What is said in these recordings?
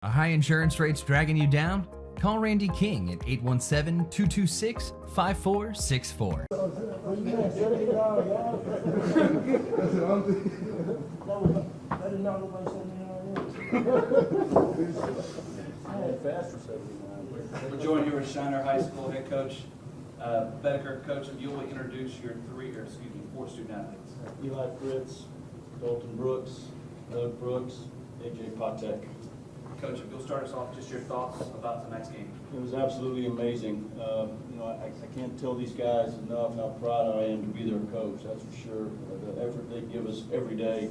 Are high insurance rates dragging you down? Call Randy King at 817-226-5464. We're joined here with Shiner High School head coach Bedeker. Coach, if you'll introduce your four student athletes. Eli Fritz, Dalton Brooks, Doug Brooks, AJ Patek. Coach, if you'll start us off, just your thoughts about tonight's game. It was absolutely amazing. I can't tell these guys enough how proud I am to be their coach, that's for sure. The effort they give us every day,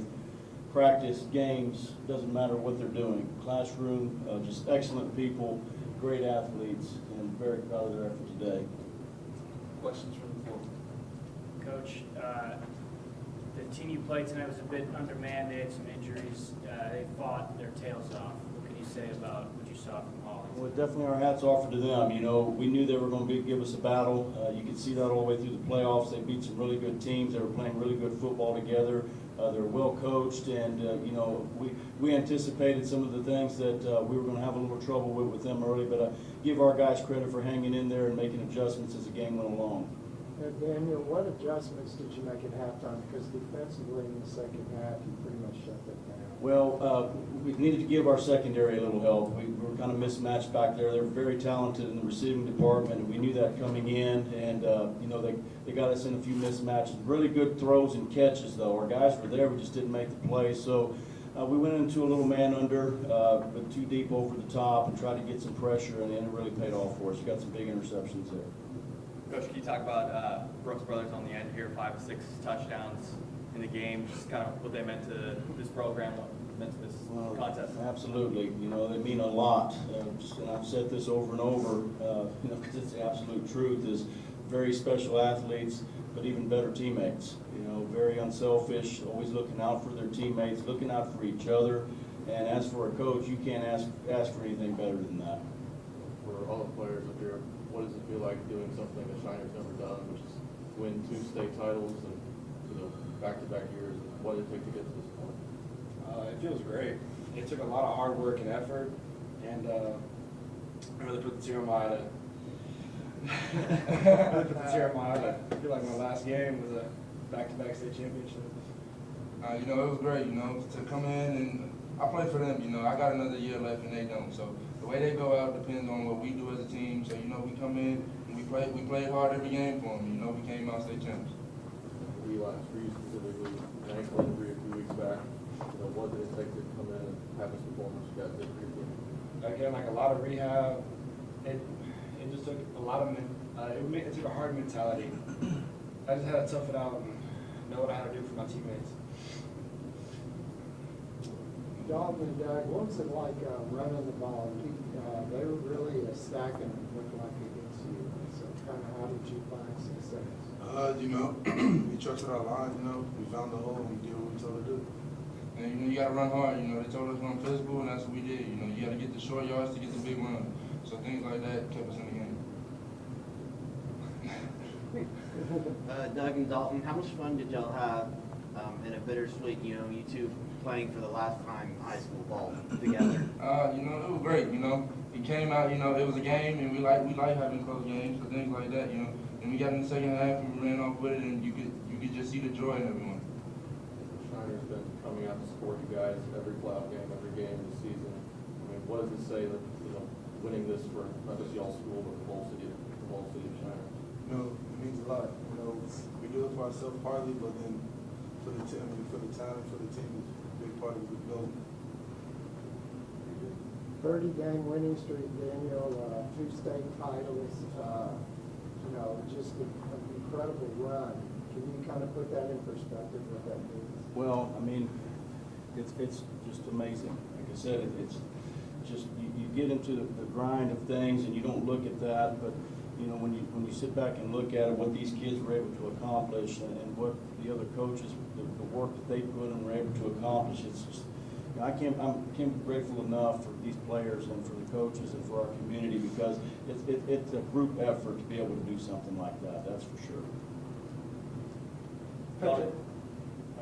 practice, games, doesn't matter what they're doing. Classroom, just excellent people, great athletes, and very proud of their effort today. Questions from the floor? Coach, the team you played tonight was a bit undermanned. They had some injuries. They fought their tails off. What can you say about what you saw from Holly? Well, definitely our hats off to them. You know, we knew they were going to give us a battle. You could see that all the way through the playoffs. They beat some really good teams. They were playing really good football together. They're well coached, and we anticipated some of the things that we were going to have a little trouble with them early. But I give our guys credit for hanging in there and making adjustments as the game went along. Daniel, what adjustments did you make at halftime? Because defensively in the second half, you pretty much shut that down. Well, we needed to give our secondary a little help. We were kind of mismatched back there. They were very talented in the receiving department, and we knew that coming in. And they got us in a few mismatches. Really good throws and catches, though. Our guys were there, we just didn't make the play. So we went into a little man under, but too deep over the top, and tried to get some pressure, and it really paid off for us. We got some big interceptions there. Coach, can you talk about Brooks Brothers on the end here, 5 or 6 touchdowns in the game, just kind of what they meant to this program, what it meant to this contest? Absolutely. You know, they mean a lot. And I've said this over and over, because it's the absolute truth, is very special athletes, but even better teammates. You know, very unselfish, always looking out for their teammates, looking out for each other. And as for a coach, you can't ask for anything better than that. For all the players up here, what does it feel like doing something that Shiner's never done, which is win 2 state titles and back-to-back years? What did it take to get to this point? It feels great. It took a lot of hard work and effort, and I really put the tear on my eye. I feel like my last game was a back-to-back state championship. It was great, to come in, and I play for them, I got another year left and they don't. So the way they go out depends on what we do as a team. So, we come in and we played hard every game for them. We came out state champs. Eli, for you specifically, an ankle injury a few weeks back. What did it take to come in and have this performance you guys did for your team? Again, like a lot of rehab. It just took a lot of it took a hard mentality. I just had to tough it out and know what I had to do for my teammates. Dalton and Doug, what was it like running the ball? They were really stacking it, looked like against you. So kind of how did you find success? We trusted our line, we found the hole and we did what we told to do. And you got to run hard, they told us to run physical and that's what we did. You got to get the short yards to get the big run. So things like that kept us in the game. Doug and Dalton, how much fun did y'all have in a bittersweet, you two playing for the last time high school ball together? It was great, It came out, it was a game and we like having close games and things like that, And we got in the second half and we ran off with it and you could just see the joy in everyone. Shiner's been coming out to support you guys every playoff game, every game this season. What does it say that, winning this for not just y'all's school but the whole city of Shiner? It means a lot. We do it for ourselves partly, but then for the team, for the talent, for the team, it's a big part of the goal. 30-game winning streak, Daniel, 2 state titles, just an incredible run. Can you kind of put that in perspective, what that means? Well, it's just amazing. Like I said, it's just you get into the grind of things and you don't look at that, but when you sit back and look at it, what these kids were able to accomplish and what the other coaches, the work that they put in were able to accomplish, it's just I can't be grateful enough for these players and for the coaches and for our community because it's a group effort to be able to do something like that. That's for sure. Coach,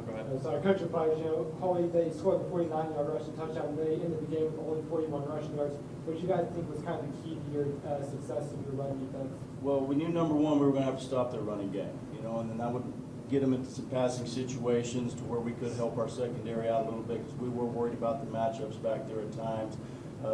Go ahead. So our coach advised, Holly, they scored the 49-yard rushing touchdown. They ended the game with only 41 rushing yards. What you guys think was kind of the key to your success of your run defense? Well, we knew number one, we were gonna have to stop their running game, and then that would get them into some passing situations to where we could help our secondary out a little bit, because we were worried about the matchups back there at times.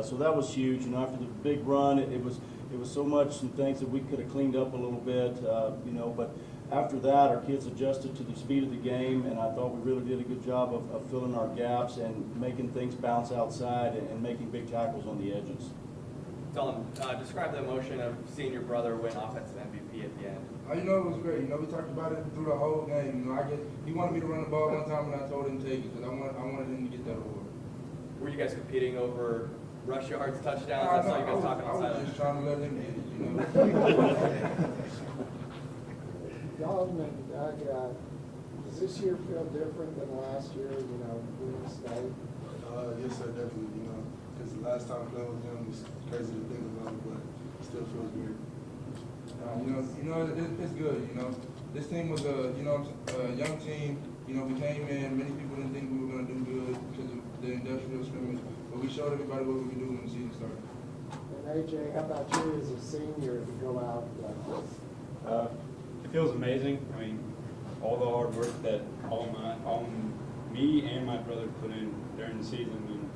So that was huge. After the big run, it was so much some things that we could have cleaned up a little bit, but after that, our kids adjusted to the speed of the game, and I thought we really did a good job of filling our gaps and making things bounce outside and making big tackles on the edges. Tell them, describe the emotion of seeing your brother win offensive MVP at the end. It was great. We talked about it through the whole game. He wanted me to run the ball one time, and I told him to take it because I wanted him to get that award. Were you guys competing over rush yards, touchdowns? I saw you guys talking I outside. was just trying to let him get it, Dalton and Doug, does this year feel different than last year, winning state? Yes, sir, definitely, because the last time playing with them was crazy to think about, but it still feels weird. It's good. This team was a young team. We came in. Many people didn't think we were going to do good because of the industrial scrimmage, but we showed everybody what we could do when the season started. And AJ, how about you as a senior to go out like this? It feels amazing. All the hard work that me and my brother put in during the season, and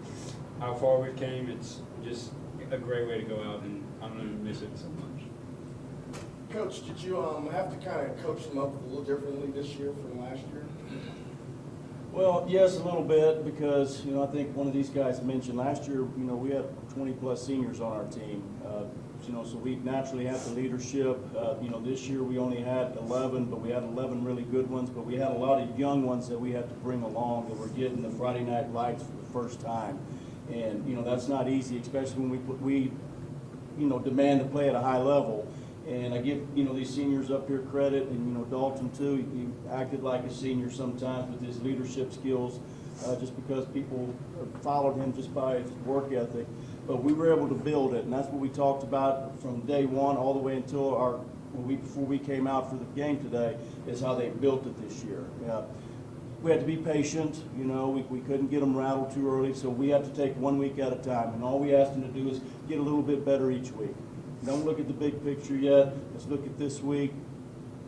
how far we've came, it's just a great way to go out, and I'm going to miss it so much. Coach, did you have to kind of coach them up a little differently this year from last year? Well, yes, a little bit, because, I think one of these guys mentioned last year, we had 20-plus seniors on our team. So we naturally had the leadership. This year we only had 11, but we had 11 really good ones, but we had a lot of young ones that we had to bring along that were getting the Friday night lights for the first time. And, that's not easy, especially when we demand to play at a high level. And I give, these seniors up here credit, and, Dalton too, he acted like a senior sometimes with his leadership skills, just because people followed him just by his work ethic. But we were able to build it, and that's what we talked about from day one all the way until before we came out for the game today, is how they built it this year. We had to be patient, we couldn't get them rattled too early, so we had to take 1 week at a time, and all we asked them to do is get a little bit better each week. Don't look at the big picture yet. Let's look at this week,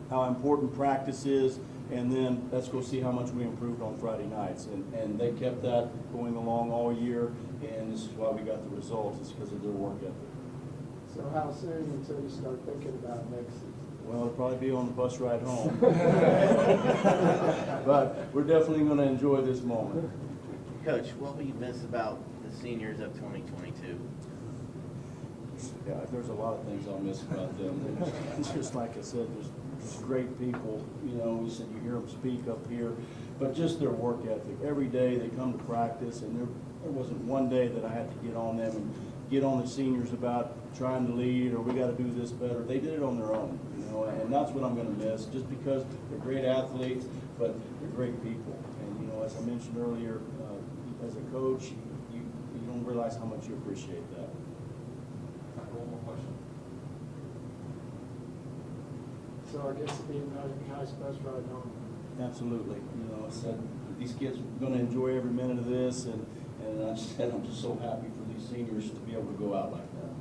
how important practice is, and then let's go see how much we improved on Friday nights. And they kept that going along all year, and this is why we got the results. It's because of their work ethic. So how soon until you start thinking about next season? Well, it'll probably be on the bus ride home. But we're definitely going to enjoy this moment. Coach, what will you miss about the seniors of 2022? Yeah, there's a lot of things I'll miss about them. Just like I said, there's great people. We said you hear them speak up here, but just their work ethic. Every day they come to practice, and there wasn't one day that I had to get on them and get on the seniors about trying to lead or we got to do this better. They did it on their own, and that's what I'm going to miss. Just because they're great athletes, but they're great people. And as I mentioned earlier, as a coach, you don't realize how much you appreciate that. One more question. So I guess it'd be a nice bus ride home. Absolutely. I said these kids are going to enjoy every minute of this, and I said I'm just so happy for these seniors to be able to go out like that.